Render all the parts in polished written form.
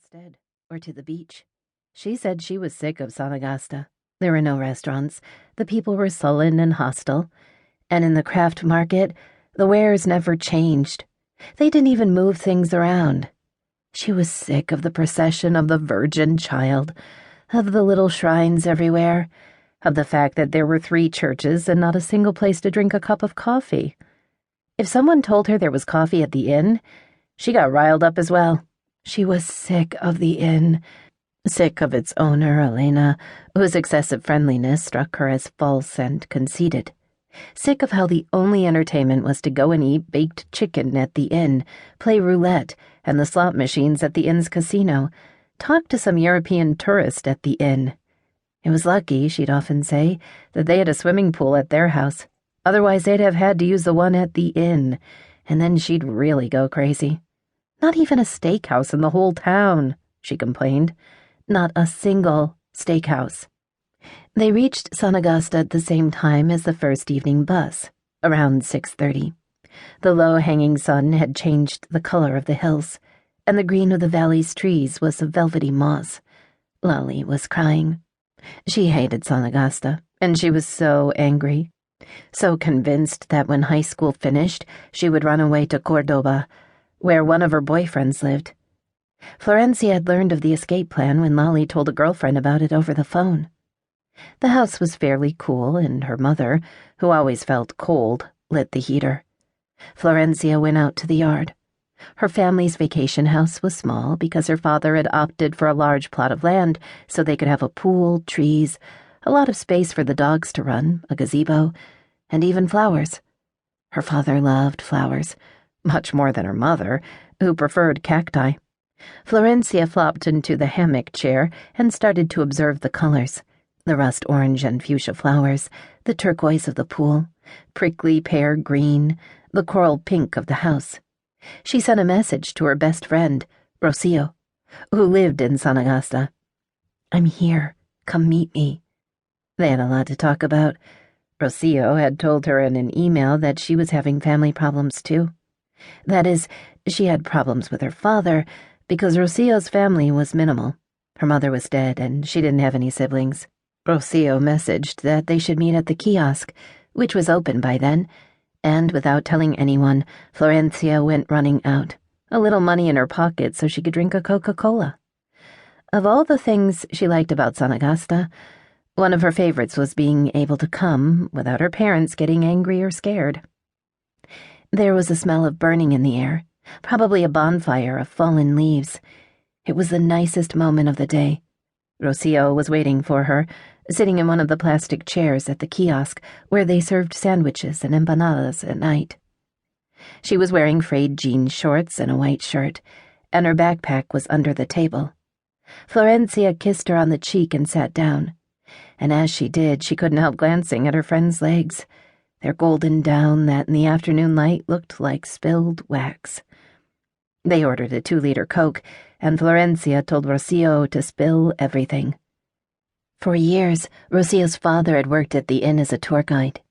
instead, or to the beach. She said she was sick of Sanagasta. There were no restaurants, the people were sullen and hostile, and in the craft market, the wares never changed. They didn't even move things around. She was sick of the procession of the Virgin Child, of the little shrines everywhere, of the fact that there were 3 churches and not a single place to drink a cup of coffee. If someone told her there was coffee at the inn, she got riled up as well. She was sick of the inn, sick of its owner, Elena, whose excessive friendliness struck her as false and conceited. Sick of how the only entertainment was to go and eat baked chicken at the inn, play roulette and the slot machines at the inn's casino, talk to some European tourist at the inn. It was lucky, she'd often say, that they had a swimming pool at their house. Otherwise they'd have had to use the one at the inn, and then she'd really go crazy. Not even a steakhouse in the whole town, she complained. Not a single steakhouse. They reached Sanagasta at the same time as the first evening bus, around 6:30. The low-hanging sun had changed the color of the hills, and the green of the valley's trees was of velvety moss. Lolly was crying. She hated Sanagasta, and she was so angry, so convinced that when high school finished, she would run away to Cordoba, where one of her boyfriends lived. Florencia had learned of the escape plan when Lolly told a girlfriend about it over the phone. The house was fairly cool, and her mother, who always felt cold, lit the heater. Florencia went out to the yard. Her family's vacation house was small because her father had opted for a large plot of land so they could have a pool, trees, a lot of space for the dogs to run, a gazebo, and even flowers. Her father loved flowers, much more than her mother, who preferred cacti. Florencia flopped into the hammock chair and started to observe the colors. The rust orange and fuchsia flowers, the turquoise of the pool, prickly pear green, the coral pink of the house. She sent a message to her best friend, Rocio, who lived in Sanagasta. "I'm here. Come meet me." They had a lot to talk about. Rocio had told her in an email that she was having family problems too. That is, she had problems with her father because Rocio's family was minimal. Her mother was dead and she didn't have any siblings. Rocio messaged that they should meet at the kiosk, which was open by then, and without telling anyone, Florencia went running out, a little money in her pocket so she could drink a Coca-Cola. Of all the things she liked about Sanagasta, one of her favorites was being able to come without her parents getting angry or scared. There was a smell of burning in the air, probably a bonfire of fallen leaves. It was the nicest moment of the day. Rocio was waiting for her, sitting in one of the plastic chairs at the kiosk where they served sandwiches and empanadas at night. She was wearing frayed jean shorts and a white shirt, and her backpack was under the table. Florencia kissed her on the cheek and sat down, and as she did, she couldn't help glancing at her friend's legs, their golden down that in the afternoon light looked like spilled wax. They ordered a 2-liter Coke, and Florencia told Rocio to spill everything. For years, Rocio's father had worked at the inn as a tour guide.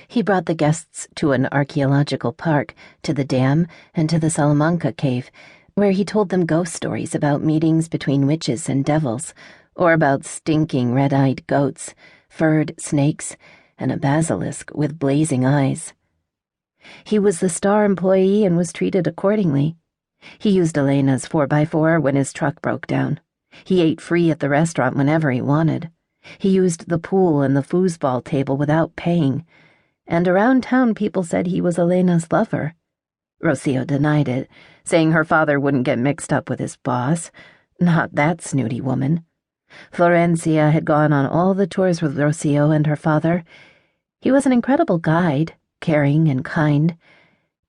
He brought the guests to an archaeological park, to the dam, and to the Salamanca cave, where he told them ghost stories about meetings between witches and devils, or about stinking red-eyed goats, furred snakes, and a basilisk with blazing eyes. He was the star employee and was treated accordingly. He used Elena's 4x4 when his truck broke down. He ate free at the restaurant whenever he wanted. He used the pool and the foosball table without paying, and around town people said he was Elena's lover. Rocio denied it, saying her father wouldn't get mixed up with his boss. Not that snooty woman. Florencia had gone on all the tours with Rocio and her father. He was an incredible guide, caring and kind.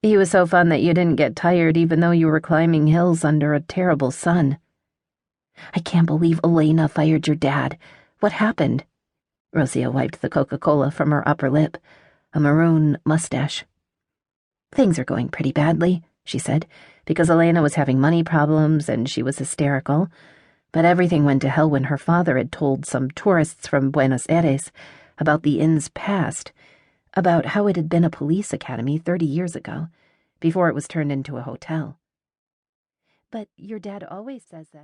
He was so fun that you didn't get tired even though you were climbing hills under a terrible sun. "I can't believe Elena fired your dad. What happened?" Rocio wiped the Coca-Cola from her upper lip, a maroon mustache. "Things are going pretty badly," she said, because Elena was having money problems and she was hysterical. But everything went to hell when her father had told some tourists from Buenos Aires about the inn's past, about how it had been a police academy 30 years ago, before it was turned into a hotel. "But your dad always says that."